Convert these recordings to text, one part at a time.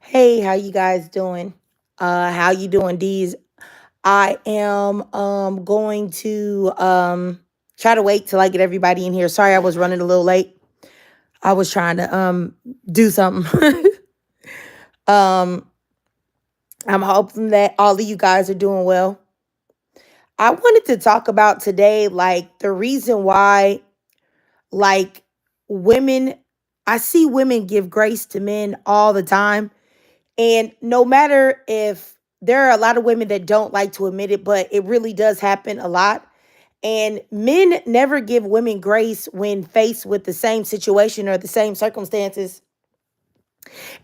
Hey, how you guys doing? How you doing, D's? I am going to try to wait till I get everybody in here. Sorry I was running a little late. I was trying to do something. um I'm hoping that all of you guys are doing well. I wanted to talk about today like the reason why like women I see women give grace to men all the time. And no matter if there are a lot of women that don't like to admit it, but it really does happen a lot. And men never give women grace when faced with the same situation or the same circumstances.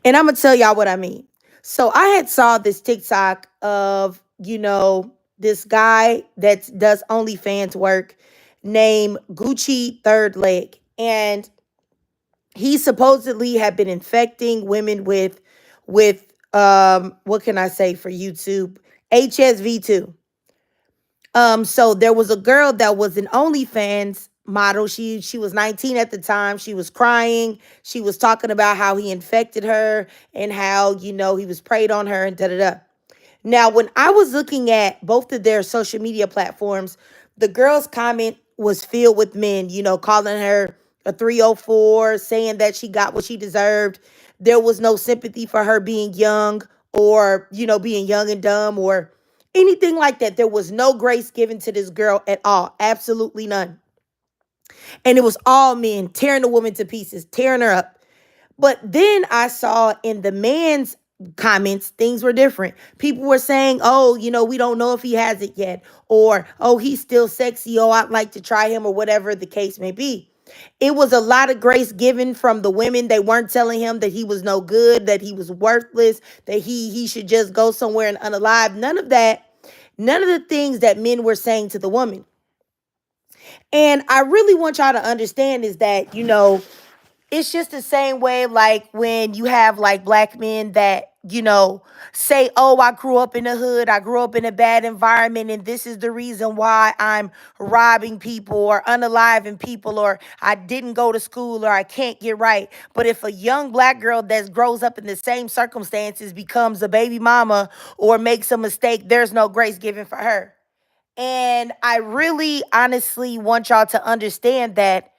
And I'm gonna tell y'all what I mean. So I had saw this TikTok of, this guy that does OnlyFans work named Gucci Third Leg. And he supposedly had been infecting women with what can I say for YouTube? HSV2. So there was a girl that was an OnlyFans model. She was 19 at the time. She was crying. She was talking about how he infected her and how, he was preyed on her and da da da. Now, when I was looking at both of their social media platforms, the girl's comment was filled with men, calling her a 304, saying that she got what she deserved. There was no sympathy for her being young or, being young and dumb or anything like that. There was no grace given to this girl at all. Absolutely none. And it was all men tearing the woman to pieces, tearing her up. But then I saw in the man's comments, things were different. People were saying, oh, we don't know if he has it yet. Or, oh, he's still sexy. Oh, I'd like to try him or whatever the case may be. It was a lot of grace given from the women. They weren't telling him that he was no good, that he was worthless, that he should just go somewhere and unalive. None of that. None of the things that men were saying to the woman. And I really want y'all to understand is that, it's just the same way like when you have like black men that say, oh, I grew up in the hood, I grew up in a bad environment, and this is the reason why I'm robbing people or unaliving people, or I didn't go to school, or I can't get right. But if a young black girl that grows up in the same circumstances becomes a baby mama or makes a mistake, there's no grace given for her. And I really honestly want y'all to understand that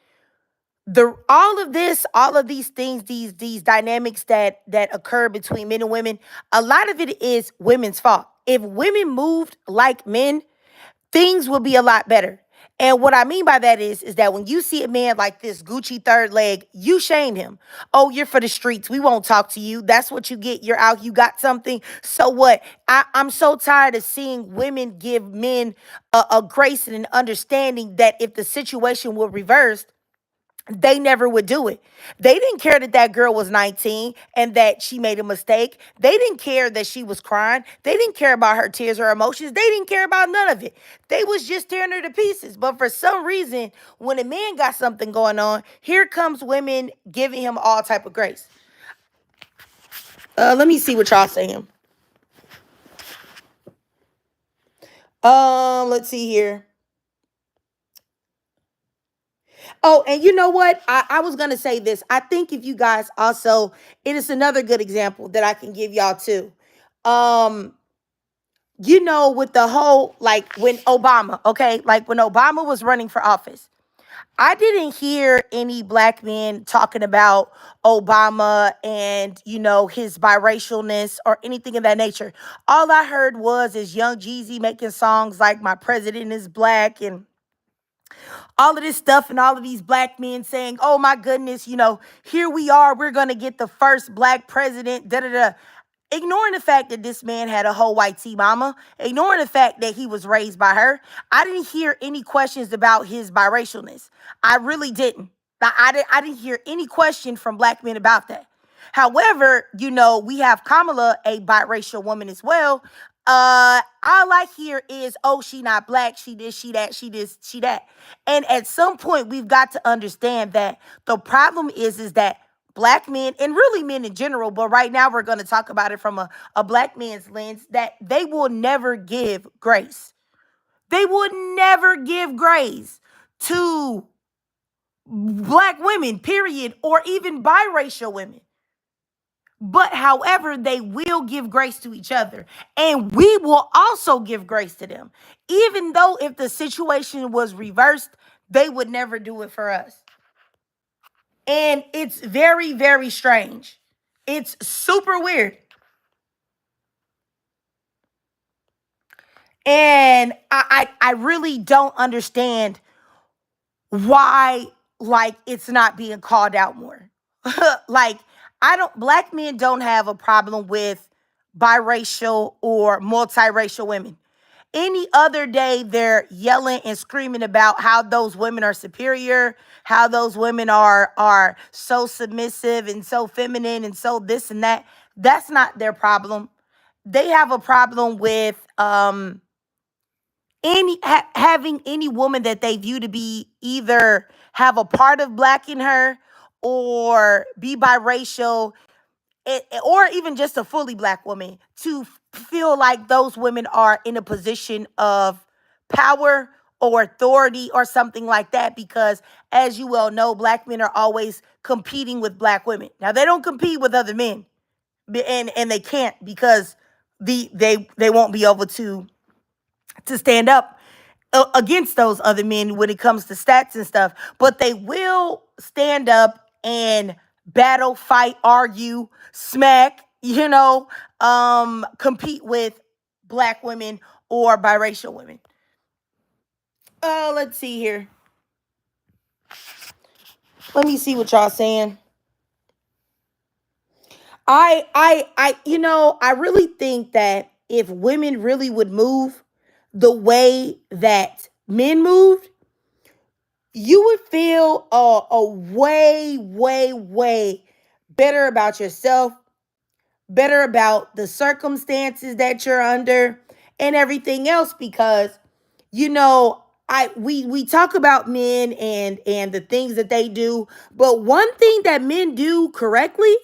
all of these things, these dynamics that occur between men and women, a lot of it is women's fault. If women moved like men, things would be a lot better. And what I mean by that is that when you see a man like this Gucci Third Leg, you shame him. Oh, you're for the streets. We won't talk to you. That's what you get. You're out. You got something. So what? I'm so tired of seeing women give men a grace and an understanding that if the situation were reversed, they never would do it. They didn't care that that girl was 19 and that she made a mistake. They didn't care that she was crying. They didn't care about her tears or emotions. They didn't care about none of it. They was just tearing her to pieces. But for some reason, when a man got something going on, here comes women giving him all type of grace. Let me see what y'all saying. Let's see here. Oh, and you know what? I was gonna say this. I think if you guys also, it is another good example that I can give y'all too. Um, with the whole like when Obama, okay, like when Obama was running for office, I didn't hear any black men talking about Obama and his biracialness or anything of that nature. All I heard was is Young Jeezy making songs like "My President Is Black" and all of this stuff, and all of these black men saying, oh my goodness, here we are, we're going to get the first black president, da da da. Ignoring the fact that this man had a whole white tea mama, ignoring the fact that he was raised by her, I didn't hear any questions about his biracialness. I really didn't. I didn't hear any question from black men about that. However, we have Kamala, a biracial woman as well. All I hear is, oh, she not black, she this, she that, she this, she that. And at some point, we've got to understand that the problem is that black men, and really men in general, but right now we're going to talk about it from a black man's lens, that they will never give grace. They would never give grace to black women, period, or even biracial women. But however, they will give grace to each other. And we will also give grace to them. Even though if the situation was reversed, they would never do it for us. And it's very, very strange. It's super weird. And I really don't understand why, like, it's not being called out more. Like, black men don't have a problem with biracial or multiracial women. Any other day, they're yelling and screaming about how those women are superior, how those women are so submissive and so feminine and so this and that. That's not their problem. They have a problem with having any woman that they view to be either have a part of black in her or be biracial, or even just a fully black woman, to feel like those women are in a position of power or authority or something like that, because as you well know, black men are always competing with black women. Now they don't compete with other men, and they can't, because they won't be able to stand up against those other men when it comes to stats and stuff. But they will stand up and battle, fight, argue, smack, compete with black women or biracial women. Let's see here. Let me see what y'all saying. I really think that if women really would move the way that men moved, you would feel a way, way, way better about yourself, better about the circumstances that you're under, and everything else. Because we talk about men and the things that they do, but one thing that men do correctly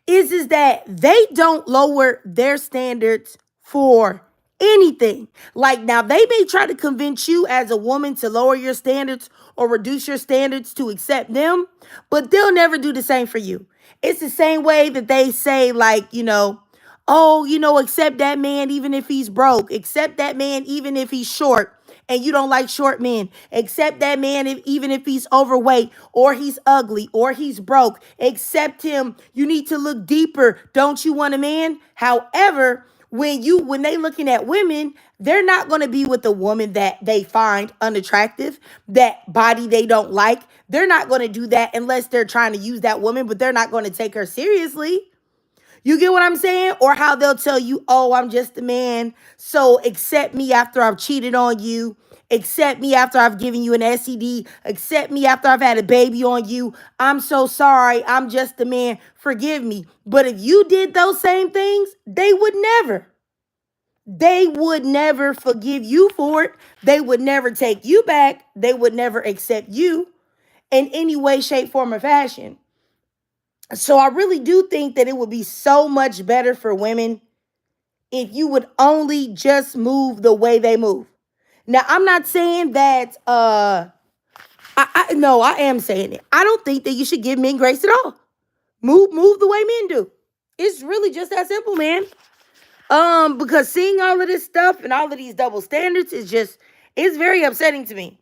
is that they don't lower their standards for anything. Like, now they may try to convince you as a woman to lower your standards or reduce your standards to accept them, but they'll never do the same for you. It's the same way that they say, like, oh, accept that man even if he's broke, accept that man even if he's short and you don't like short men. Accept that man even if he's overweight or he's ugly or he's broke. Accept him. You need to look deeper. Don't you want a man? However, when they looking at women, they're not going to be with a woman that they find unattractive, that body they don't like. They're not going to do that unless they're trying to use that woman, but they're not going to take her seriously. You get what I'm saying? Or how they'll tell you, oh, I'm just a man, so accept me after I've cheated on you. Accept me after I've given you an STD. Accept me after I've had a baby on you. I'm so sorry. I'm just a man. Forgive me. But if you did those same things, they would never. They would never forgive you for it. They would never take you back. They would never accept you in any way, shape, form, or fashion. So I really do think that it would be so much better for women if you would only just move the way they move. Now, I'm not saying that no, I am saying it. I don't think that you should give men grace at all. Move the way men do. It's really just that simple, man. Because seeing all of this stuff and all of these double standards it's very upsetting to me.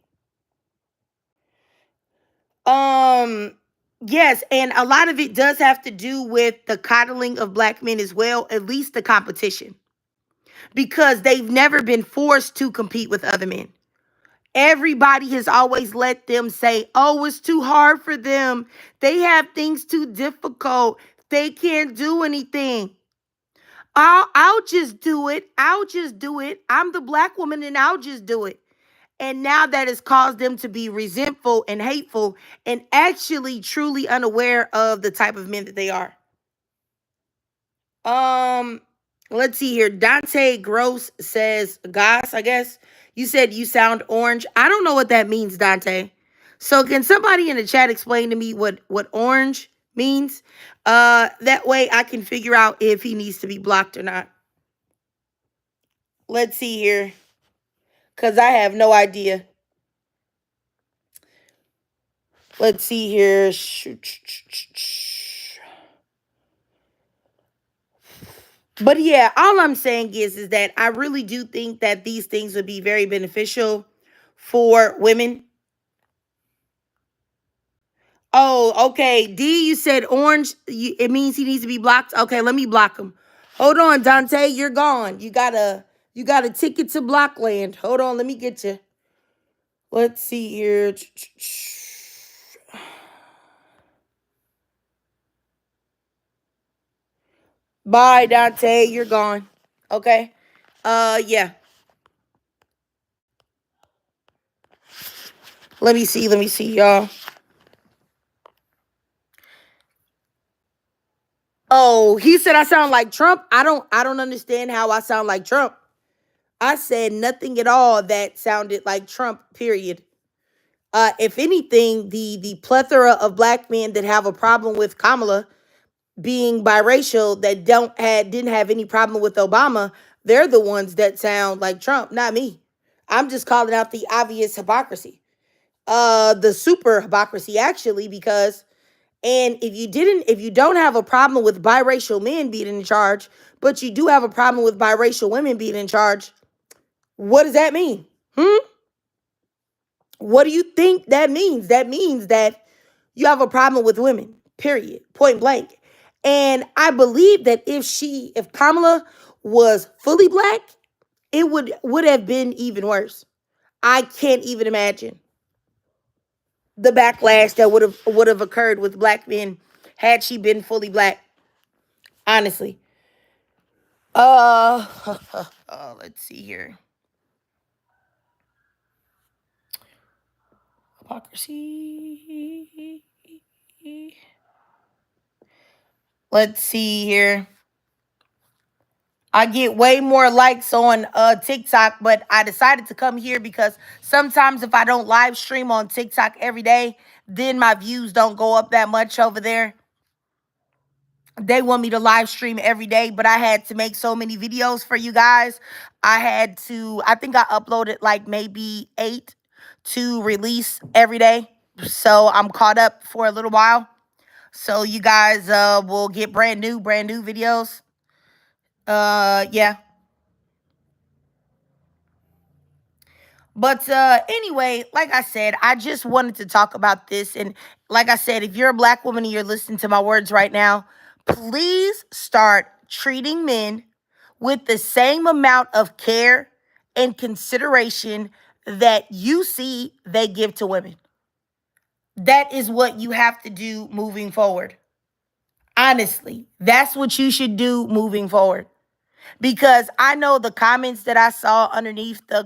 Yes, and a lot of it does have to do with the coddling of black men as well, at least the competition. Because they've never been forced to compete with other men. Everybody has always let them say, oh, it's too hard for them. They have things too difficult. They can't do anything. I'll just do it. I'll just do it. I'm the black woman and I'll just do it. And now that has caused them to be resentful and hateful and actually truly unaware of the type of men that they are. Um, let's see here. Dante Gross says, Goss, I guess. You said you sound orange. I don't know what that means, Dante. So can somebody in the chat explain to me what orange means? That way I can figure out if he needs to be blocked or not. Let's see here. Cause I have no idea. Let's see here. But yeah, all I'm saying is that I really do think that these things would be very beneficial for women. Oh, okay. D, you said orange. It means he needs to be blocked. Okay, let me block him. Hold on, Dante. You're gone. You got a ticket to Blockland. Hold on, let me get you. Let's see here. Bye, Dante. You're gone. Okay. Yeah. Let me see. Let me see, y'all. Oh, he said I sound like Trump. I don't understand how I sound like Trump. I said nothing at all that sounded like Trump, period. If anything, the plethora of black men that have a problem with Kamala being biracial that didn't have any problem with Obama, they're the ones that sound like Trump, not me. I'm just calling out the obvious hypocrisy. The super hypocrisy actually, because and if you don't have a problem with biracial men being in charge, but you do have a problem with biracial women being in charge, what does that mean? Hmm? What do you think that means? That means that you have a problem with women, period, point blank. And I believe that if Kamala was fully black, it would have been even worse. I can't even imagine the backlash that would have occurred with black men had she been fully black. Honestly. Uh, let's see here. Hypocrisy. Let's see here. I get way more likes on TikTok, but I decided to come here because sometimes if I don't live stream on TikTok every day, then my views don't go up that much over there. They want me to live stream every day, but I had to make so many videos for you guys. I think I uploaded like maybe 8 to release every day. So I'm caught up for a little while. So you guys will get brand new videos. Yeah. But anyway, like I said, I just wanted to talk about this. And like I said, if you're a black woman and you're listening to my words right now, please start treating men with the same amount of care and consideration that you see they give to women. That is what you have to do moving forward. Honestly, that's what you should do moving forward. Because I know the comments that I saw underneath the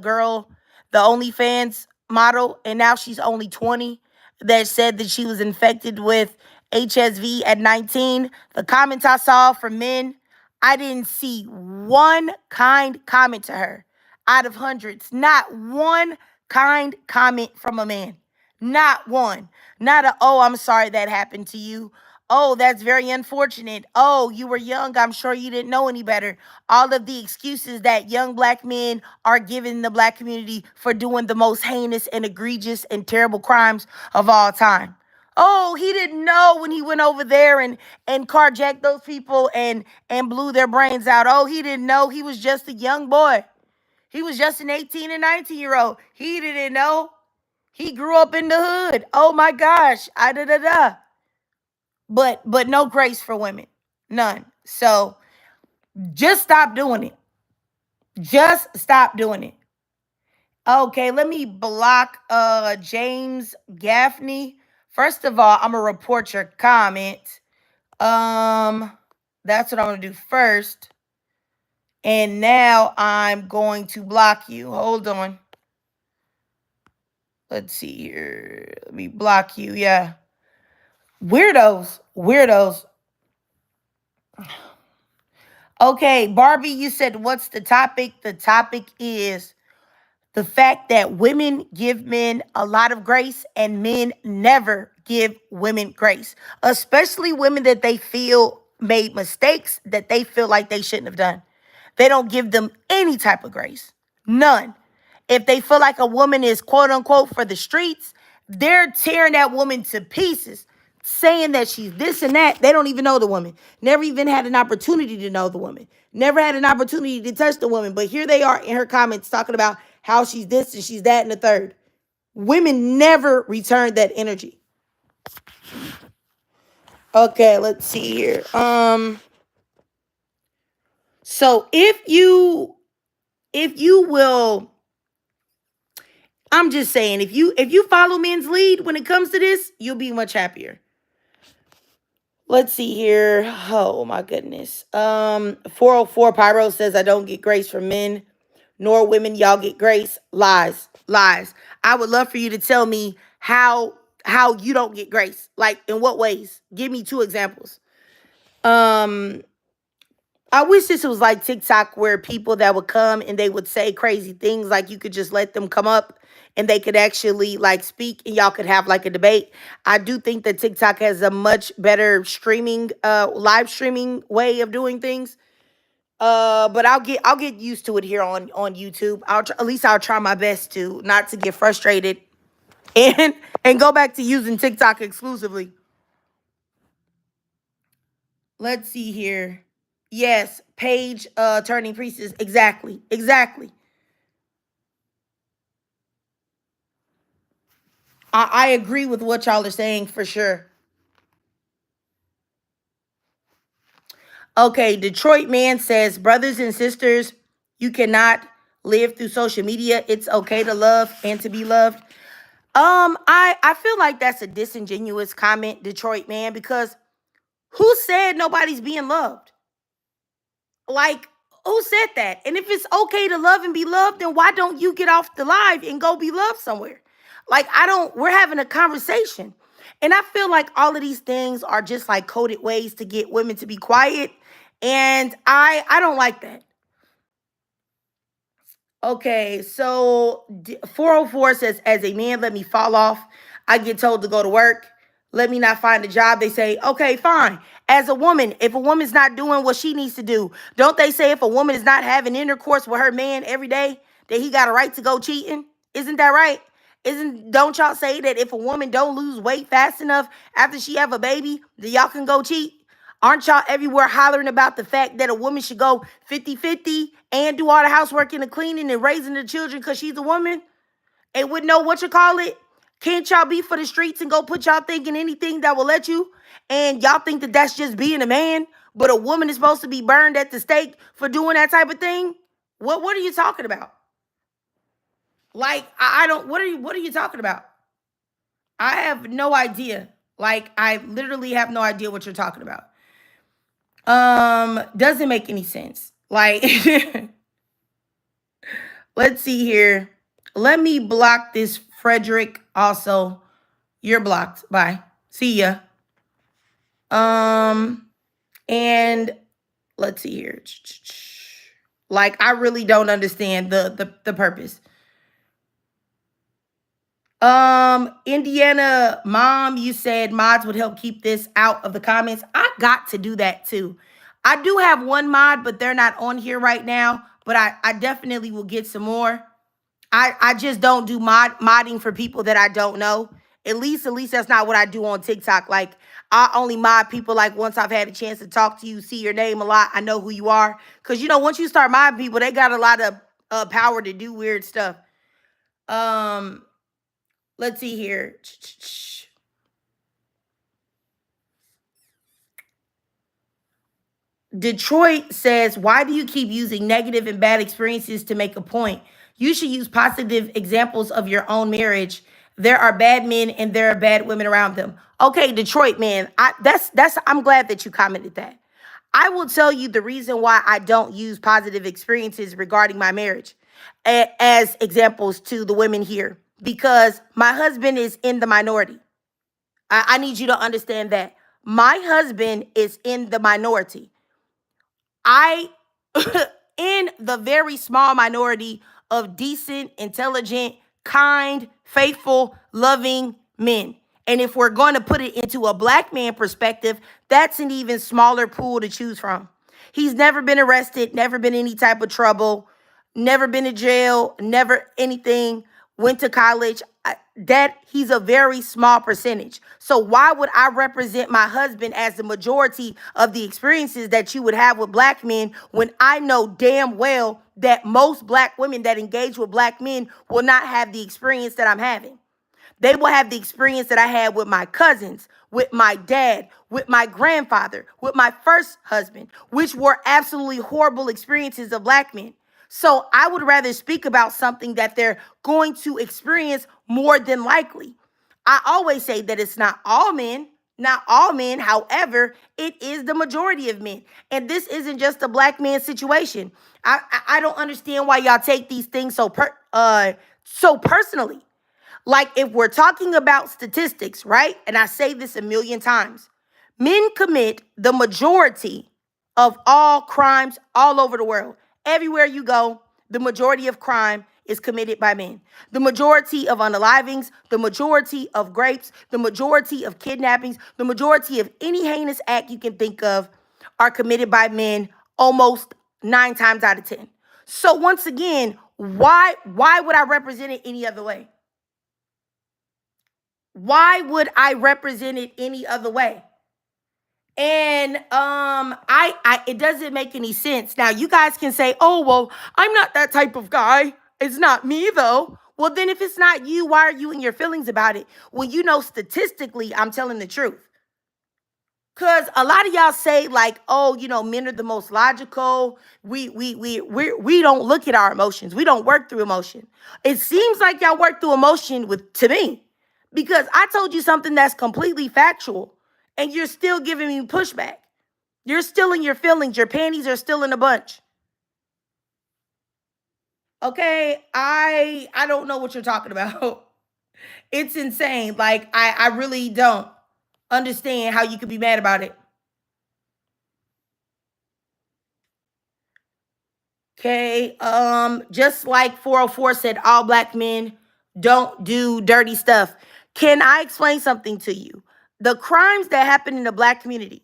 OnlyFans model, and now she's only 20, that said that she was infected with HSV at 19. The comments I saw from men, I didn't see one kind comment to her out of hundreds. Not one kind comment from a man. Not one. Not a, oh, I'm sorry that happened to you. Oh, that's very unfortunate. Oh, you were young. I'm sure you didn't know any better. All of the excuses that young black men are giving the black community for doing the most heinous and egregious and terrible crimes of all time. Oh, he didn't know when he went over there and carjacked those people and blew their brains out. Oh, he didn't know. He was just a young boy. He was just an 18 and 19-year-old. He didn't know. He grew up in the hood. Oh my gosh. I da da da. But no grace for women. None. So just stop doing it. Just stop doing it. Okay, let me block James Gaffney. First of all, I'm gonna report your comment. Um that's what I'm gonna do first. And now I'm going to block you. Hold on. Let's see here. Let me block you. Yeah. Weirdos. Weirdos. Okay, Barbie, you said what's the topic? The topic is The fact that women give men a lot of grace and men never give women grace, especially women that they feel made mistakes that they feel like they shouldn't have done. They don't give them any type of grace. None. If they feel like a woman is quote unquote for the streets, they're tearing that woman to pieces, saying that she's this and that. They don't even know the woman. Never even had an opportunity to know the woman. Never had an opportunity to touch the woman. But here they are in her comments talking about how she's this and she's that and the third. Women never return that energy. Okay, let's see here. So if you will, I'm just saying, if you follow men's lead when it comes to this, you'll be much happier. Let's see here. Oh my goodness. 404 Pyro says I don't get grace from men nor women. Y'all get grace. Lies. Lies. I would love for you to tell me how you don't get grace. Like in what ways? Give me two examples. Um I wish this was like TikTok where people that would come and they would say crazy things, like you could just let them come up and they could actually like speak and y'all could have like a debate. I do think that TikTok has a much better streaming live streaming way of doing things. But I'll get used to it here on YouTube. At least I'll try my best to not to get frustrated and go back to using TikTok exclusively. Let's see here. Yes, Paige turning priestess. Exactly. Exactly. I agree with what y'all are saying for sure. Okay, Detroit man says, brothers and sisters, you cannot live through social media. It's okay to love and to be loved. I feel like that's a disingenuous comment, Detroit man, because who said nobody's being loved? Like, who said that? And if it's okay to love and be loved, then why don't you get off the live and go be loved somewhere? Like, we're having a conversation. And I feel like all of these things are just like coded ways to get women to be quiet. And I don't like that. Okay, so 404 says, as a man, let me fall off. I get told to go to work. Let me not find a job. They say, okay, fine. As a woman, if a woman's not doing what she needs to do, don't they say if a woman is not having intercourse with her man every day, that he got a right to go cheating? Isn't that right? Don't y'all say that if a woman don't lose weight fast enough after she have a baby, that y'all can go cheat? Aren't y'all everywhere hollering about the fact that a woman should go 50-50 and do all the housework and the cleaning and raising the children because she's a woman? And would know what you call it? Can't y'all be for the streets and go put y'all thinking anything that will let you? And y'all think that that's just being a man, but a woman is supposed to be burned at the stake for doing that type of thing? What are you talking about? Like, I don't, what are you talking about? I have no idea. Like, I literally have no idea what you're talking about. Doesn't make any sense. Like, let's see here. Let me block this Frederick also. You're blocked. Bye. See ya. Um, and let's see here. Like, I really don't understand the purpose. Indiana mom, you said mods would help keep this out of the comments. I got to do that too. I do have one mod, but they're not on here right now. But I definitely will get some more. I just don't do modding for people that I don't know. At least that's not what I do on TikTok. Like, I only mod people like once I've had a chance to talk to you, see your name a lot, I know who you are. Cause once you start modding people, they got a lot of power to do weird stuff. Um, let's see here. Detroit says, why do you keep using negative and bad experiences to make a point? You should use positive examples of your own marriage. There are bad men and there are bad women around them. Okay, Detroit man, that's I'm glad that you commented that. I will tell you the reason why I don't use positive experiences regarding my marriage as examples to the women here, because my husband is in the minority. I need you to understand that. My husband is in the minority. I, in the very small minority of decent, intelligent, kind, faithful, loving men. And if we're going to put it into a black man perspective, that's an even smaller pool to choose from. He's never been arrested, never been any type of trouble, never been to jail, never anything, went to college. That he's a very small percentage. So why would I represent my husband as the majority of the experiences that you would have with black men when I know damn well that most black women that engage with black men will not have the experience that I'm having? They will have the experience that I had with my cousins, with my dad, with my grandfather, with my first husband, which were absolutely horrible experiences of black men. So I would rather speak about something that they're going to experience more than likely. I always say that it's not all men, not all men. However, it is the majority of men. And this isn't just a black man situation. I don't understand why y'all take these things so personally. Like if we're talking about statistics, right? And I say this a million times. Men commit the majority of all crimes all over the world. Everywhere you go, the majority of crime is committed by men. The majority of unalivings, the majority of rapes, the majority of kidnappings, the majority of any heinous act you can think of are committed by men almost 9 times out of 10. So once again, why would I represent it any other way? Why would I represent it any other way? And I it doesn't make any sense. Now you guys can say, "Oh, well, I'm not that type of guy. It's not me though." Well, then if it's not you, why are you in your feelings about it? When you know statistically I'm telling the truth. Cause a lot of y'all say like, "Oh, men are the most logical. We don't look at our emotions. We don't work through emotion." It seems like y'all work through emotion to me, because I told you something that's completely factual, and you're still giving me pushback. You're still in your feelings. Your panties are still in a bunch. Okay, I don't know what you're talking about. It's insane. Like I really don't understand how you could be mad about it. Okay. Just like 404 said, all black men don't do dirty stuff. Can I explain something to you? The crimes that happen in the black community,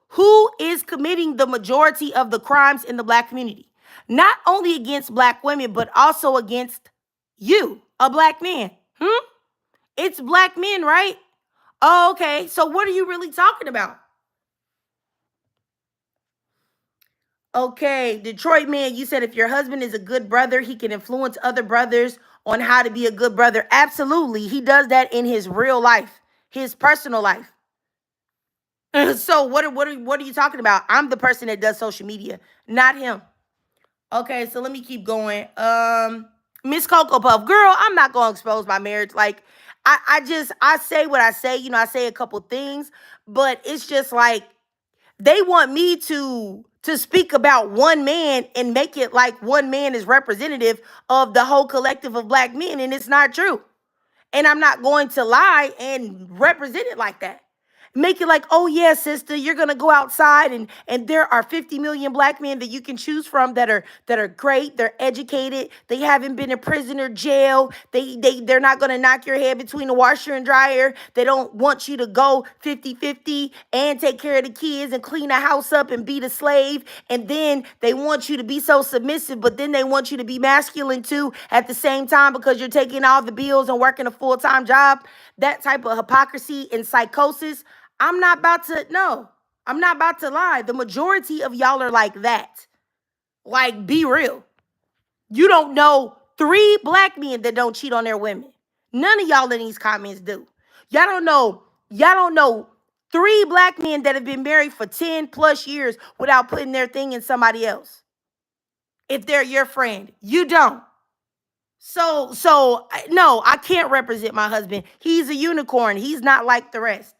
who is committing the majority of the crimes in the black community? Not only against black women, but also against you, a black man. It's black men, right? Oh, okay. So what are you really talking about? Okay, Detroit man, you said if your husband is a good brother, he can influence other brothers on how to be a good brother. Absolutely. He does that in his real life, his personal life. So what are you talking about? I'm the person that does social media, not him. Okay, so let me keep going. Miss Cocoa Puff, girl, I'm not gonna expose my marriage. Like, I say what I say. I say a couple things, but it's just like they want me to speak about one man and make it like one man is representative of the whole collective of black men, and it's not true. And I'm not going to lie and represent it like that. Make it like, oh yeah, sister, you're gonna go outside and there are 50 million black men that you can choose from that are great, they're educated, they haven't been in prison or jail, they're not gonna knock your head between the washer and dryer, they don't want you to go 50-50 and take care of the kids and clean the house up and be the slave, and then they want you to be so submissive, but then they want you to be masculine too at the same time because you're taking all the bills and working a full-time job. That type of hypocrisy and psychosis, I'm not about to lie. The majority of y'all are like that. Like, be real. You don't know 3 black men that don't cheat on their women. None of y'all in these comments do. Y'all don't know 3 black men that have been married for 10 plus years without putting their thing in somebody else. If they're your friend, you don't. So no, I can't represent my husband. He's a unicorn. He's not like the rest.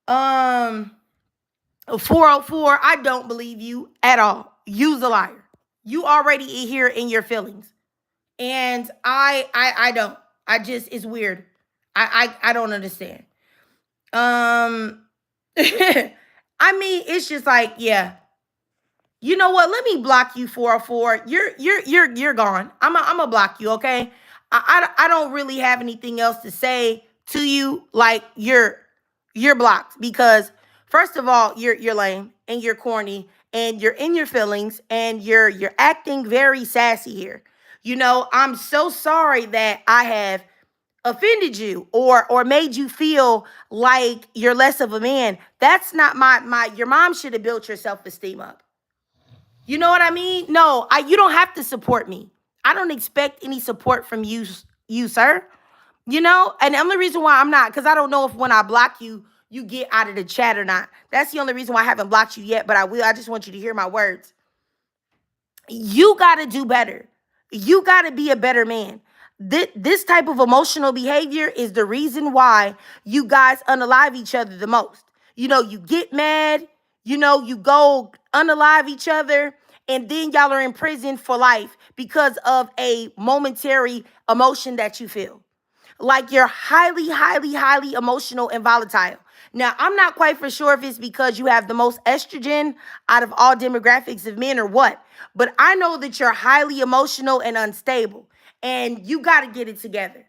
Um 404, I don't believe you at all. You's a liar. You already here in your feelings. And I don't. It's weird. I don't understand. Um I mean, it's just like, yeah. You know what? Let me block you 404. You're gone. I'm gonna block you, okay? I don't really have anything else to say to you. Like you're blocked because first of all, you're lame and you're corny and you're in your feelings and you're acting very sassy here. You know, I'm so sorry that I have offended you or made you feel like you're less of a man. That's not my your mom should have built your self-esteem up. You know what I mean? No, you don't have to support me. I don't expect any support from you, sir. You know, and the only reason why I'm not, because I don't know if when I block you, you get out of the chat or not. That's the only reason why I haven't blocked you yet, but I will. I just want you to hear my words. You got to do better. You got to be a better man. This type of emotional behavior is the reason why you guys unalive each other the most. You know, you get mad, you know, you go unalive each other, and then y'all are in prison for life because of a momentary emotion that you feel. Like you're highly, highly, highly emotional and volatile. Now, I'm not quite for sure if it's because you have the most estrogen out of all demographics of men or what, but I know that you're highly emotional and unstable, and you got to get it together.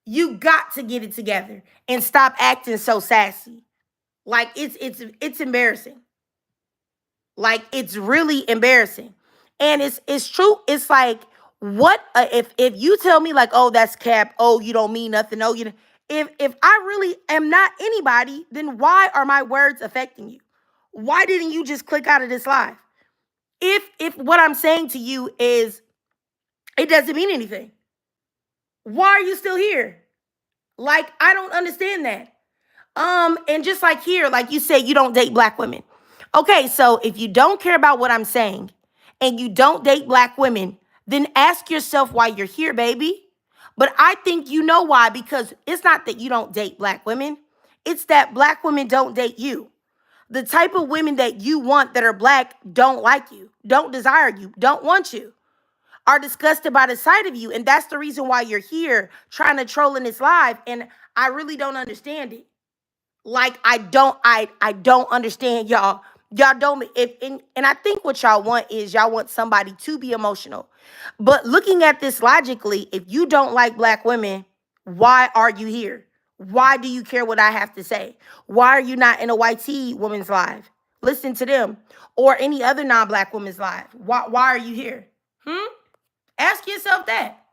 You got to get it together and stop acting so sassy. Like it's embarrassing. Like it's really embarrassing. And it's true. It's like what if you tell me like, "Oh, that's cap. Oh, you don't mean nothing. Oh, you if I really am not anybody, then why are my words affecting you? Why didn't you just click out of this live? If what I'm saying to you is it doesn't mean anything. Why are you still here? Like I don't understand that. And just like here, like you said, you don't date black women. Okay, so if you don't care about what I'm saying and you don't date black women, then ask yourself why you're here, baby. But I think you know why, because it's not that you don't date black women, it's that black women don't date you. The type of women that you want that are black don't like you, don't desire you, don't want you, are disgusted by the sight of you. And that's the reason why you're here trying to troll in this live. And I really don't understand it. Like I don't understand y'all. Y'all don't if and I think what y'all want is y'all want somebody to be emotional. But looking at this logically, if you don't like black women, why are you here? Why do you care what I have to say? Why are you not in a white tee woman's live? Listen to them or any other non-black woman's live. Why are you here? Ask yourself that.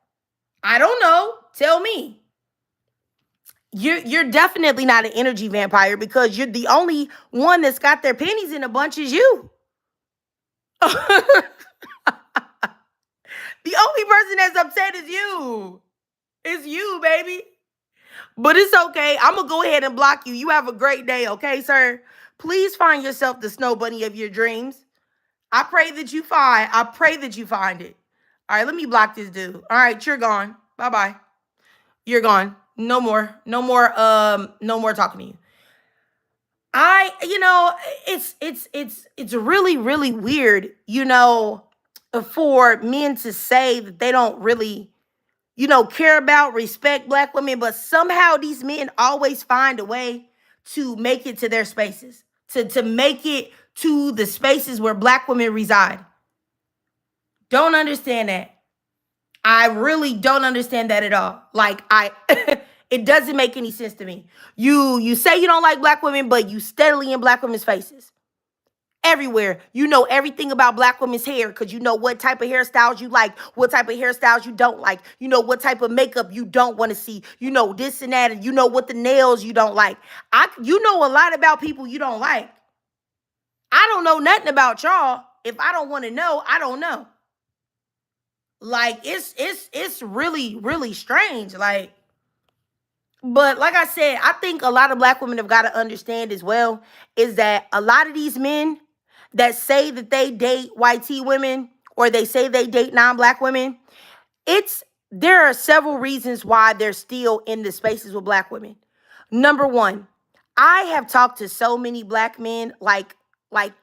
I don't know. Tell me. You're definitely not an energy vampire because you're the only one that's got their pennies in a bunch is you. The only person that's upset is you. It's you, baby. But it's okay. I'm gonna go ahead and block you. You have a great day, okay, sir? Please find yourself the snow bunny of your dreams. I pray that you find it. All right, let me block this dude. All right, you're gone. Bye-bye. You're gone. No more. No more no more talking to you. You know, it's really really weird, you know, for men to say that they don't really, you know, care about respect black women, but somehow these men always find a way to make it to their spaces, to make it to the spaces where black women reside. Don't understand that. I really don't understand that at all. Like it doesn't make any sense to me. You say you don't like black women, but you steadily in black women's faces. Everywhere. You know everything about black women's hair because you know what type of hairstyles you like, what type of hairstyles you don't like. You know what type of makeup you don't want to see. You know this and that, and you know what the nails you don't like. You know a lot about people you don't like. I don't know nothing about y'all. If I don't want to know, I don't know. Like it's really really strange. Like, but like I said, I think a lot of black women have got to understand as well is that a lot of these men that say that they date white tea women or they say they date non-black women, there are several reasons why they're still in the spaces with black women. Number one, I have talked to so many black men, like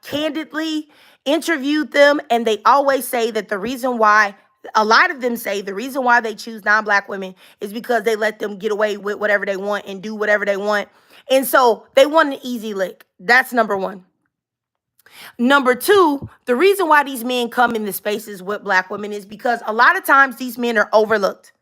candidly interviewed them, and they always say that the reason why a lot of them say the reason why they choose non-black women is because they let them get away with whatever they want and do whatever they want. And so they want an easy lick. That's number one. Number two, the reason why these men come in the spaces with black women is because a lot of times these men are overlooked.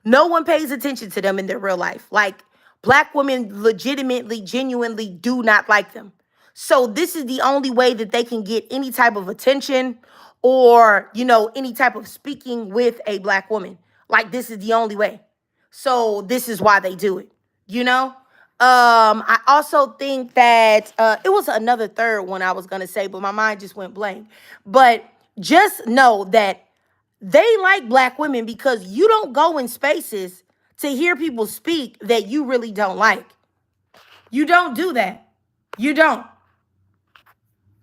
No one pays attention to them in their real life. Like, black women legitimately, genuinely do not like them. So this is the only way that they can get any type of attention or, any type of speaking with a black woman. Like, this is the only way. So this is why they do it, you know? I also think that it was another third one I was gonna say, but my mind just went blank. But just know that they like black women because you don't go in spaces to hear people speak that you really don't like. You don't do that. You don't.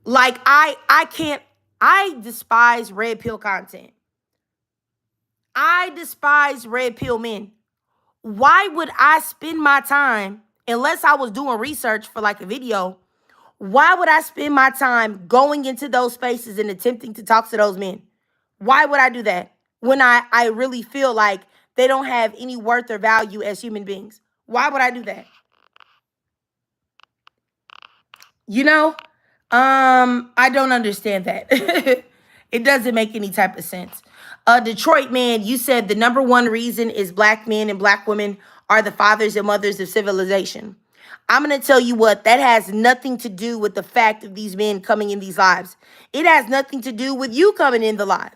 Like, I can't. I despise red pill content. I despise red pill men. Why would I spend my time, unless I was doing research for like a video, why would I spend my time going into those spaces and attempting to talk to those men? Why would I do that when I really feel like they don't have any worth or value as human beings? Why would I do that? You know, I don't understand that. It doesn't make any type of sense. Detroit man, you said the number one reason is black men and black women are the fathers and mothers of civilization. I'm going to tell you what, that has nothing to do with the fact of these men coming in these lives. It has nothing to do with you coming in the live.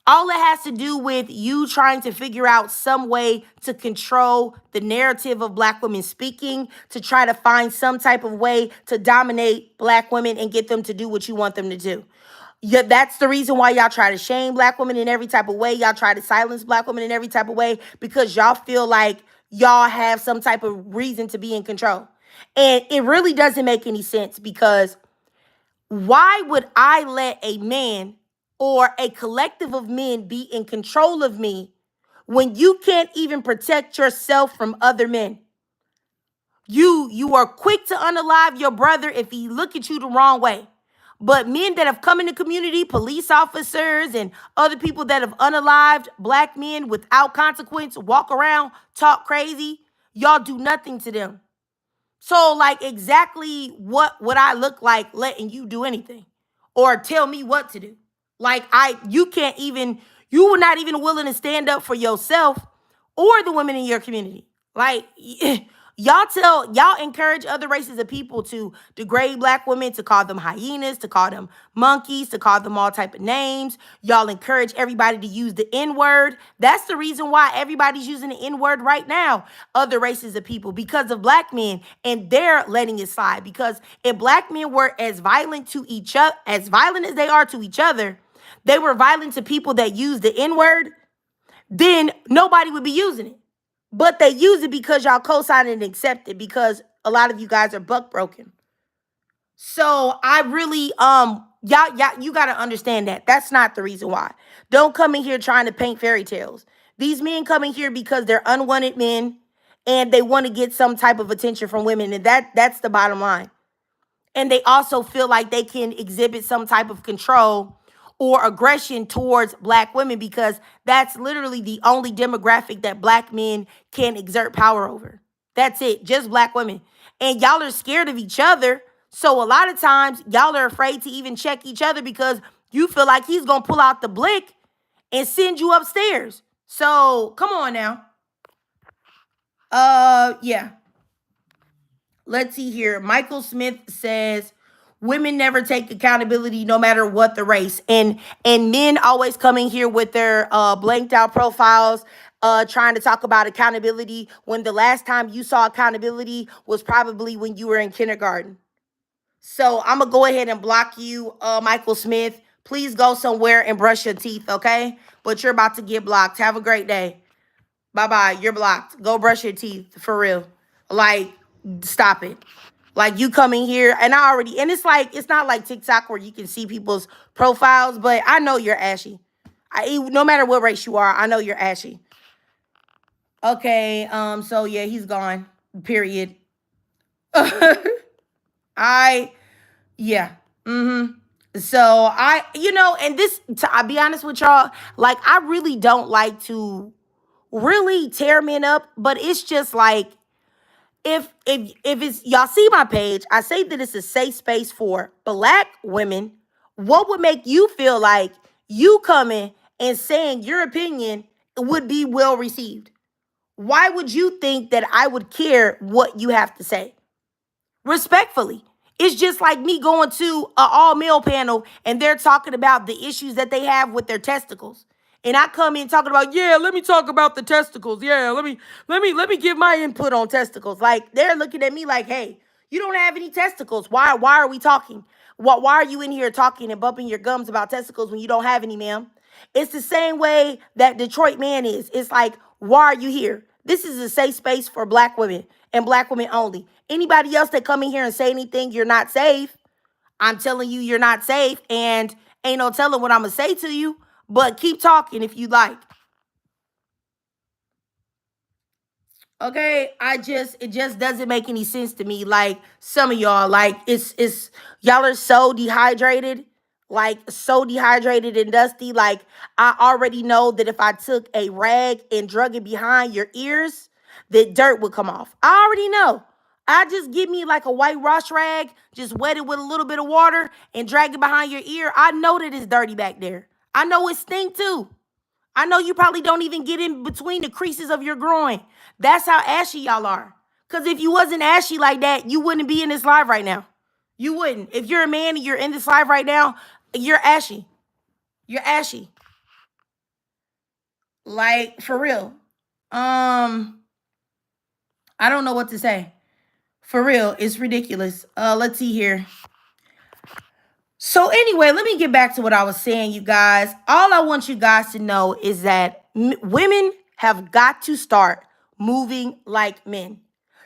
All it has to do with you trying to figure out some way to control the narrative of black women speaking, to try to find some type of way to dominate black women and get them to do what you want them to do. Yeah, that's the reason why y'all try to shame black women in every type of way. Y'all try to silence black women in every type of way because y'all feel like y'all have some type of reason to be in control. And it really doesn't make any sense because why would I let a man or a collective of men be in control of me when you can't even protect yourself from other men? You are quick to unalive your brother if he look at you the wrong way. But men that have come in the community, police officers and other people that have unalived black men without consequence, walk around, talk crazy, y'all do nothing to them. So, like, exactly what would I look like letting you do anything or tell me what to do? Like, you can't even, you were not even willing to stand up for yourself or the women in your community. Like, y'all encourage other races of people to degrade black women, to call them hyenas, to call them monkeys, to call them all type of names. Y'all encourage everybody to use the N-word. That's the reason why everybody's using the N-word right now, other races of people, because of black men, and they're letting it slide. Because if black men were as violent to each other, as violent as they are to each other, they were violent to people that use the N-word, then nobody would be using it. But they use it because y'all co-sign and accept it because a lot of you guys are buck broken. So I really, y'all, you got to understand that. That's not the reason why. Don't come in here trying to paint fairy tales. These men come in here because they're unwanted men and they want to get some type of attention from women. And that's the bottom line. And they also feel like they can exhibit some type of control or aggression towards black women because that's literally the only demographic that black men can exert power over. That's it, just black women. And y'all are scared of each other. So a lot of times y'all are afraid to even check each other because you feel like he's going to pull out the blick and send you upstairs. So come on now. Yeah. Let's see here. Michael Smith says women never take accountability no matter what the race. And men always coming here with their blanked out profiles, trying to talk about accountability when the last time you saw accountability was probably when you were in kindergarten. So I'm gonna go ahead and block you, Michael Smith. Please go somewhere and brush your teeth, okay? But you're about to get blocked. Have a great day. Bye-bye. You're blocked. Go brush your teeth, for real. Like, stop it. Like, you coming here, and it's like, it's not like TikTok where you can see people's profiles, but I know you're ashy. No matter what race you are, I know you're ashy. Okay, so yeah, he's gone. Period. Yeah. So and this, I'll be honest with y'all, like, I really don't like to really tear men up, but it's just like, If it's y'all see my page, I say that it's a safe space for black women. What would make you feel like you coming and saying your opinion would be well received? Why would you think that I would care what you have to say? Respectfully. It's just like me going to an all male panel and they're talking about the issues that they have with their testicles. And I come in talking about, yeah, let me talk about the testicles. Yeah, let me give my input on testicles. Like they're looking at me like, hey, you don't have any testicles. Why are we talking? Why are you in here talking and bumping your gums about testicles when you don't have any, ma'am? It's the same way that Detroit man is. It's like, why are you here? This is a safe space for black women and black women only. Anybody else that come in here and say anything, you're not safe. I'm telling you, you're not safe, and ain't no telling what I'm gonna say to you. But keep talking if you like. Okay, it just doesn't make any sense to me. Like some of y'all, like it's y'all are so dehydrated, like so dehydrated and dusty. Like I already know that if I took a rag and drug it behind your ears, that dirt would come off. I already know. I just give me like a white wash rag, just wet it with a little bit of water and drag it behind your ear. I know that it's dirty back there. I know it stink too. I know you probably don't even get in between the creases of your groin. That's how ashy y'all are. Because if you wasn't ashy like that, you wouldn't be in this live right now. You wouldn't. If you're a man and you're in this live right now, you're ashy. You're ashy. Like, for real. I don't know what to say. For real, it's ridiculous. Let's see here. So anyway, let me get back to what I was saying, you guys. All I want you guys to know is that women have got to start moving like men.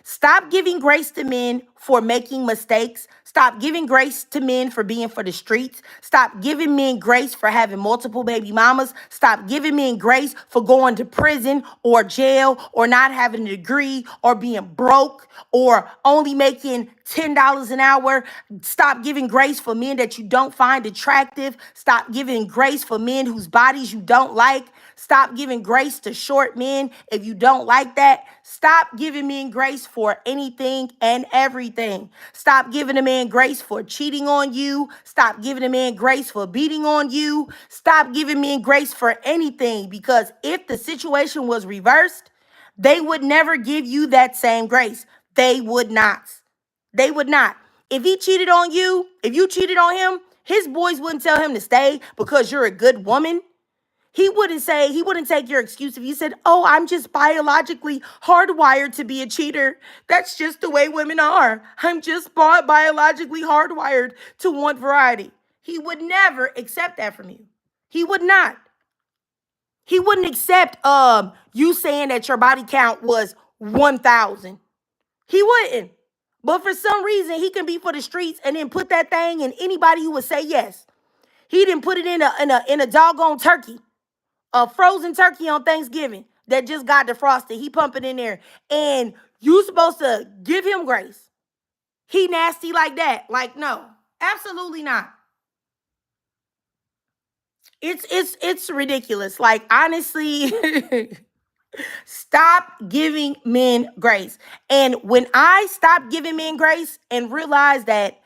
Stop giving grace to men for making mistakes. Stop giving grace to men for being for the streets. Stop giving men grace for having multiple baby mamas. Stop giving men grace for going to prison or jail or not having a degree or being broke or only making $10 an hour. Stop giving grace for men that you don't find attractive. Stop giving grace for men whose bodies you don't like. Stop giving grace to short men if you don't like that. Stop giving men grace for anything and everything. Stop giving a man grace for cheating on you. Stop giving a man grace for beating on you. Stop giving men grace for anything, because if the situation was reversed, they would never give you that same grace. They would not. They would not. If he cheated on you, if you cheated on him, his boys wouldn't tell him to stay because you're a good woman. He wouldn't take your excuse if you said, oh, I'm just biologically hardwired to be a cheater. That's just the way women are. I'm just biologically hardwired to want variety. He would never accept that from you. He would not. He wouldn't accept you saying that your body count was 1,000. He wouldn't. But for some reason, he can be for the streets and then put that thing in anybody who would say yes. He didn't put it in a doggone turkey. A frozen turkey on Thanksgiving that just got defrosted. He pump it in there. And you supposed to give him grace. He nasty like that. Like, no, absolutely not. It's ridiculous. Like, honestly, stop giving men grace. And when I stopped giving men grace and realized that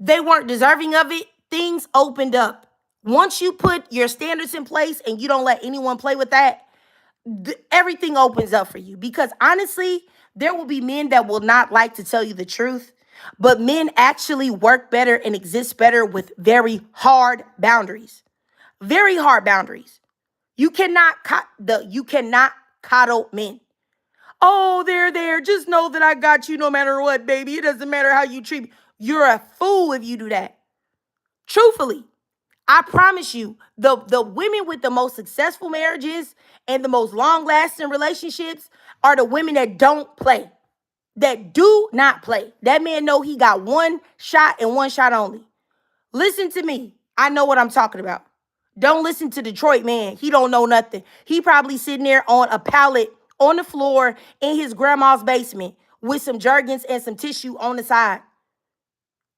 they weren't deserving of it, things opened up. Once you put your standards in place and you don't let anyone play with that, everything opens up for you. Because honestly, there will be men that will not like to tell you the truth, but men actually work better and exist better with very hard boundaries. Very hard boundaries. You cannot coddle men. Oh, they're there. Just know that I got you no matter what, baby. It doesn't matter how you treat me. You're a fool if you do that. Truthfully, I promise you, the women with the most successful marriages and the most long-lasting relationships are the women that don't play, that do not play. That man know he got one shot and one shot only. Listen to me. I know what I'm talking about. Don't listen to Detroit man. He don't know nothing. He probably sitting there on a pallet on the floor in his grandma's basement with some Jergens and some tissue on the side.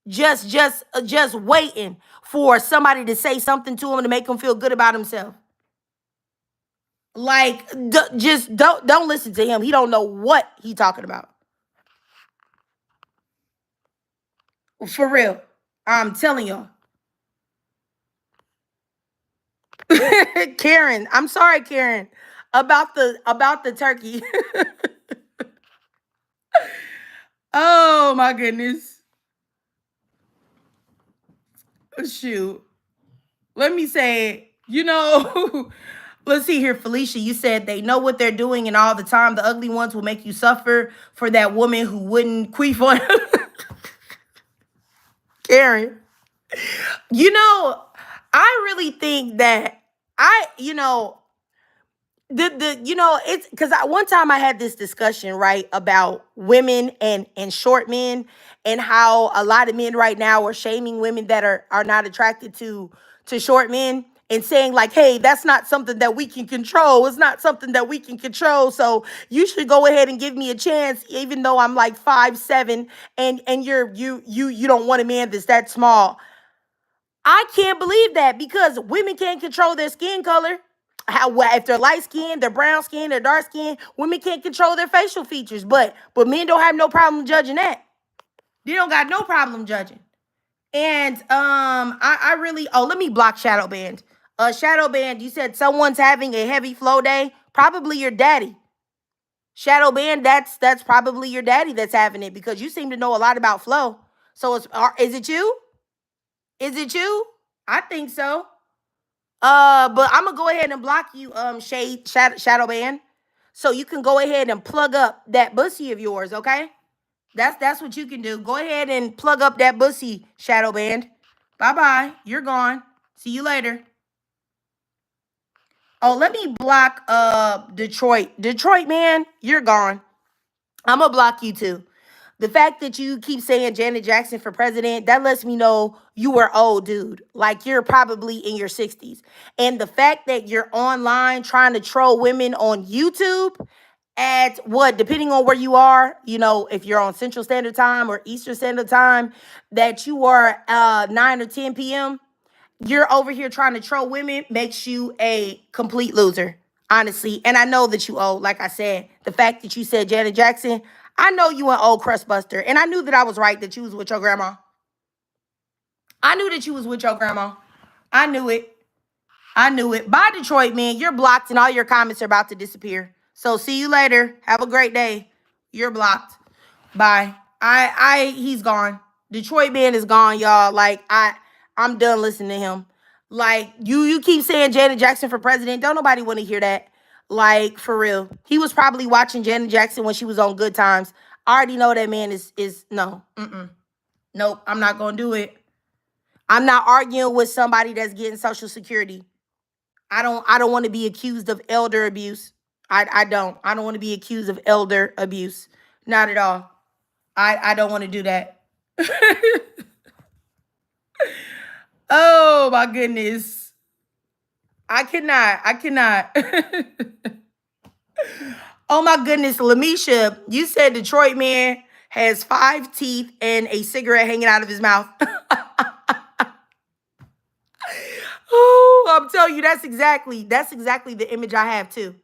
Just waiting for somebody to say something to him to make him feel good about himself. Like, just don't listen to him. He don't know what he talking about. For real. I'm telling y'all. Karen, I'm sorry, Karen, about the turkey. Oh my goodness. Shoot. Let me say, let's see here, Felicia. You said they know what they're doing, and all the time the ugly ones will make you suffer for that woman who wouldn't queef on Karen. You know, I really think that I, it's because one time I had this discussion, right, about women and short men, and how a lot of men right now are shaming women that are not attracted to short men, and saying like, hey, that's not something that we can control. It's not something that we can control, so you should go ahead and give me a chance, even though I'm like 5'7", and you don't want a man that's that small. I can't believe that, because women can't control their skin color. If they're light skinned, they're brown skinned, they're dark skinned, women can't control their facial features. But men don't have no problem judging that. They don't got no problem judging. And I really, let me block Shadow Band. Shadow Band, you said someone's having a heavy flow day. Probably your daddy. Shadow Band, that's probably your daddy that's having it, because you seem to know a lot about flow. So is it you? Is it you? I think so. But I'm gonna go ahead and block you, Shadow Band, so you can go ahead and plug up that bussy of yours. Okay, that's what you can do. Go ahead and plug up that bussy, Shadow Band. Bye bye. You're gone. See you later. Oh, let me block Detroit. Detroit, man, you're gone. I'm gonna block you too. The fact that you keep saying Janet Jackson for president, that lets me know you were old, dude. Like, you're probably in your 60s. And the fact that you're online trying to troll women on YouTube at what, depending on where you are, if you're on Central Standard Time or Eastern Standard Time, that you are 9 or 10 p.m., you're over here trying to troll women, makes you a complete loser, honestly. And I know that you owe, like I said, the fact that you said Janet Jackson, I know you an old crust buster. And I knew that I was right, that you was with your grandma. I knew that you was with your grandma. I knew it. I knew it. Bye, Detroit, man. You're blocked and all your comments are about to disappear. So see you later. Have a great day. You're blocked. Bye. He's gone. Detroit man is gone, y'all. Like, I'm done listening to him. Like, you keep saying Janet Jackson for president. Don't nobody want to hear that. Like, for real. He was probably watching Janet Jackson when she was on Good Times. I already know that man is no. Nope, I'm not gonna do it. I'm not arguing with somebody that's getting Social Security. I don't want to be accused of elder abuse. I don't. I don't want to be accused of elder abuse. Not at all. I don't want to do that. Oh my goodness. I cannot. I cannot. Oh my goodness, Lamisha, you said Detroit man has 5 teeth and a cigarette hanging out of his mouth. Oh, I'm telling you, that's exactly the image I have too.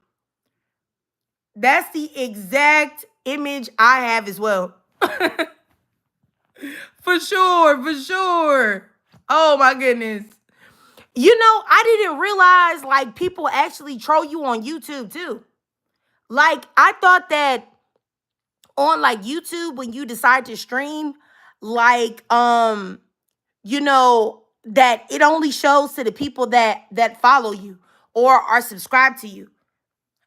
That's the exact image I have as well. For sure, for sure. Oh my goodness. I didn't realize like people actually troll you on YouTube too. Like, I thought that on like YouTube, when you decide to stream, like that it only shows to the people that follow you or are subscribed to you.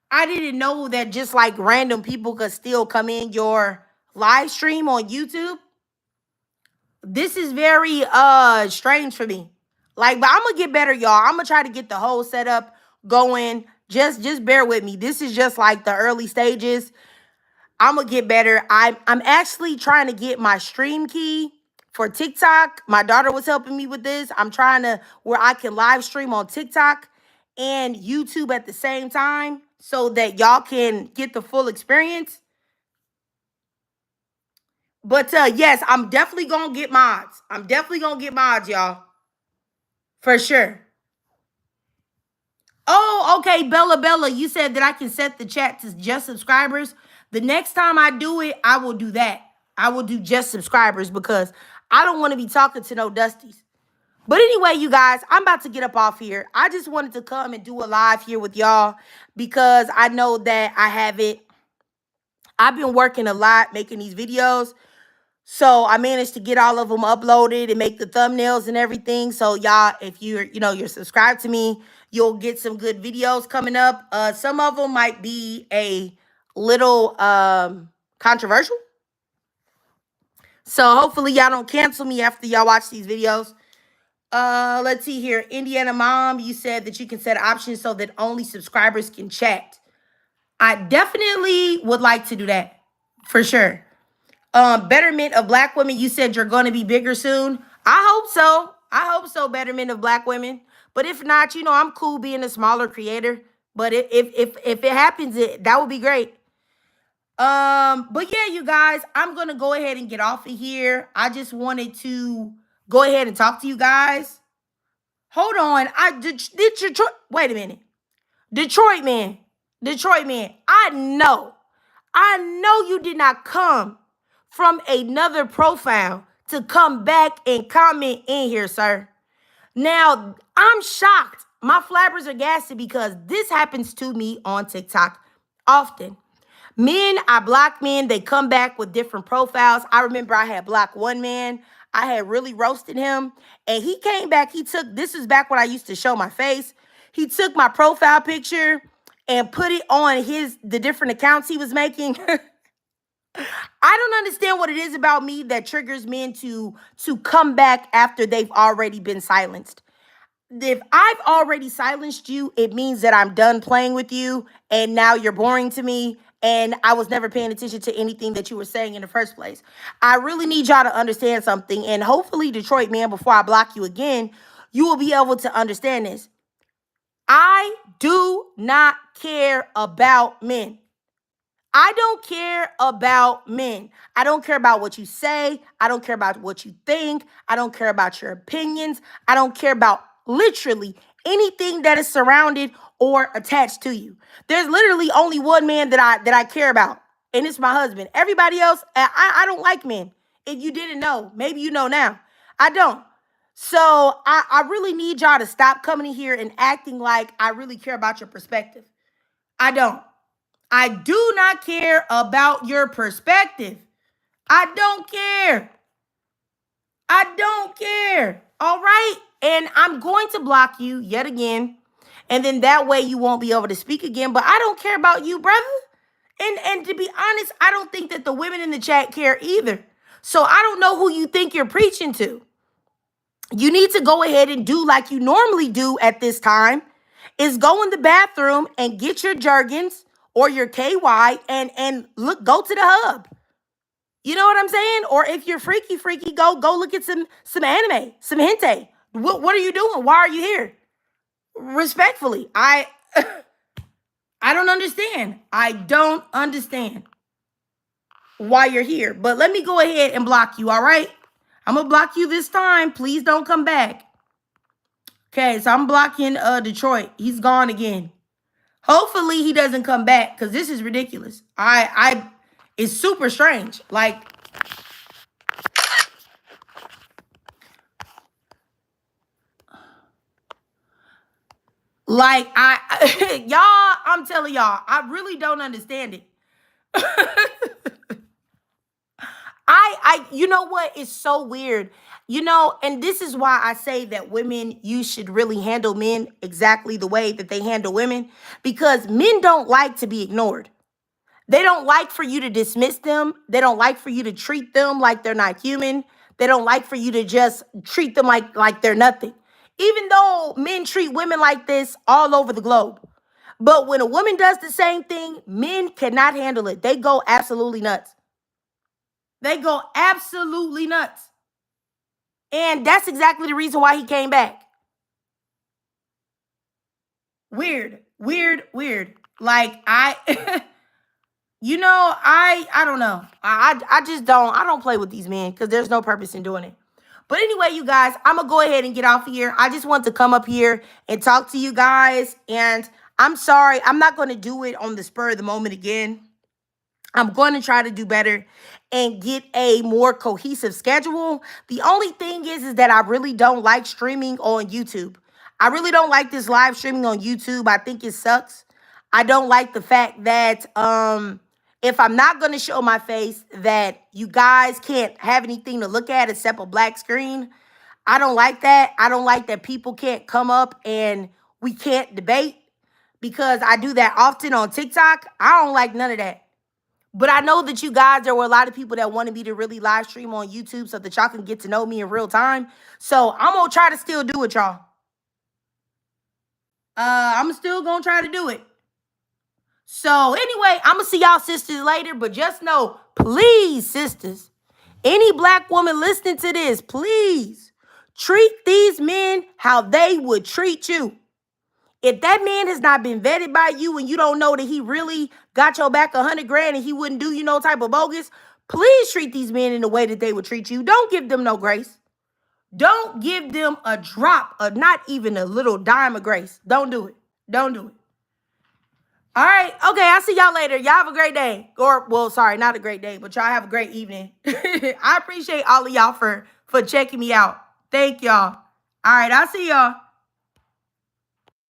I didn't know that just like random people could still come in your live stream on YouTube. This is very strange for me. Like, but I'm gonna get better, y'all. I'm gonna try to get the whole setup going. Just bear with me. This is just like the early stages. I'm gonna get better. I'm actually trying to get my stream key for TikTok. My daughter was helping me with this. I'm trying to where I can live stream on TikTok and YouTube at the same time so that y'all can get the full experience. But yes, I'm definitely gonna get mods. I'm definitely gonna get mods, y'all. For sure. Oh, okay, Bella, you said that I can set the chat to just subscribers. The next time I do it, I will do that. I will do just subscribers because I don't want to be talking to no dusties. But anyway, you guys, I'm about to get up off here. I just wanted to come and do a live here with y'all because I know that I've been working a lot making these videos. So I managed to get all of them uploaded and make the thumbnails and everything. So y'all, if you're subscribed to me, you'll get some good videos coming up. Some of them might be a little controversial. So hopefully y'all don't cancel me after y'all watch these videos. Let's see here. Indiana Mom, you said that you can set options so that only subscribers can chat. I definitely would like to do that for sure. Betterment of Black women, you said you're going to be bigger soon. I hope so. I hope so, betterment of Black women. But if not, I'm cool being a smaller creator. But if it happens, that would be great. But yeah, you guys, I'm gonna go ahead and get off of here. I just wanted to go ahead and talk to you guys. Hold on. Did Detroit. Wait a minute. Detroit man. Detroit man. I know you did not come from another profile to come back and comment in here, sir. Now, I'm shocked. My flabbers are gassy because this happens to me on TikTok often. I block men, they come back with different profiles. I remember I had blocked one man. I had really roasted him. And he came back. This is back when I used to show my face. He took my profile picture and put it on the different accounts he was making. I don't understand what it is about me that triggers men to come back after they've already been silenced. If I've already silenced you, it means that I'm done playing with you and now you're boring to me and I was never paying attention to anything that you were saying in the first place. I really need y'all to understand something, and hopefully, Detroit man, before I block you again, you will be able to understand this. I do not care about men. I don't care about men. I don't care about what you say. I don't care about what you think. I don't care about your opinions. I don't care about literally anything that is surrounded or attached to you. There's literally only one man that I care about, and it's my husband. Everybody else, I don't like men. If you didn't know, maybe you know now. I don't. So I really need y'all to stop coming in here and acting like I really care about your perspective. I don't. I do not care about your perspective. I don't care. I don't care. All right? And I'm going to block you yet again. And then that way you won't be able to speak again. But I don't care about you, brother. And to be honest, I don't think that the women in the chat care either. So I don't know who you think you're preaching to. You need to go ahead and do like you normally do at this time, is go in the bathroom and get your Jergens or your KY and go to the hub. You know what I'm saying? Or if you're freaky, go look at some anime, some hentai. What are you doing? Why are you here? Respectfully, I don't understand. I don't understand why you're here. But let me go ahead and block you, all right? I'm going to block you this time. Please don't come back. Okay, so I'm blocking Detroit. He's gone again. Hopefully he doesn't come back because this is ridiculous. It's super strange. Like y'all, I'm telling y'all, I really don't understand it. You know what? It's so weird. And this is why I say that women, you should really handle men exactly the way that they handle women, because men don't like to be ignored. They don't like for you to dismiss them. They don't like for you to treat them like they're not human. They don't like for you to just treat them like they're nothing. Even though men treat women like this all over the globe. But when a woman does the same thing, men cannot handle it. They go absolutely nuts. They go absolutely nuts. And that's exactly the reason why he came back. Weird. Like, I don't know. I just don't. I don't play with these men because there's no purpose in doing it. But anyway, you guys, I'm going to go ahead and get off of here. I just want to come up here and talk to you guys. And I'm sorry. I'm not going to do it on the spur of the moment again. I'm going to try to do better. and get a more cohesive schedule. The only thing is that I really don't like streaming on YouTube. I really don't like this live streaming on YouTube. I think it sucks. I don't like the fact that if I'm not going to show my face, that you guys can't have anything to look at except a black screen. I don't like that. I don't like that people can't come up and we can't debate, because I do that often on TikTok. I don't like none of that. But I know that you guys, there were a lot of people that wanted me to really live stream on YouTube so that y'all can get to know me in real time. So I'm going to try to still do it, y'all. I'm still going to try to do it. So anyway, I'm going to see y'all sisters later. But just know, please, sisters, any black woman listening to this, please treat these men how they would treat you. If that man has not been vetted by you and you don't know that he really got your back 100 grand and he wouldn't do you no type of bogus, please treat these men in the way that they would treat you. Don't give them no grace. Don't give them a drop, or not even a little dime of grace. Don't do it. Don't do it. All right. Okay. I'll see y'all later. Y'all have a great day. Or, well, sorry, not a great day, but y'all have a great evening. I appreciate all of y'all for checking me out. Thank y'all. All right. I'll see y'all.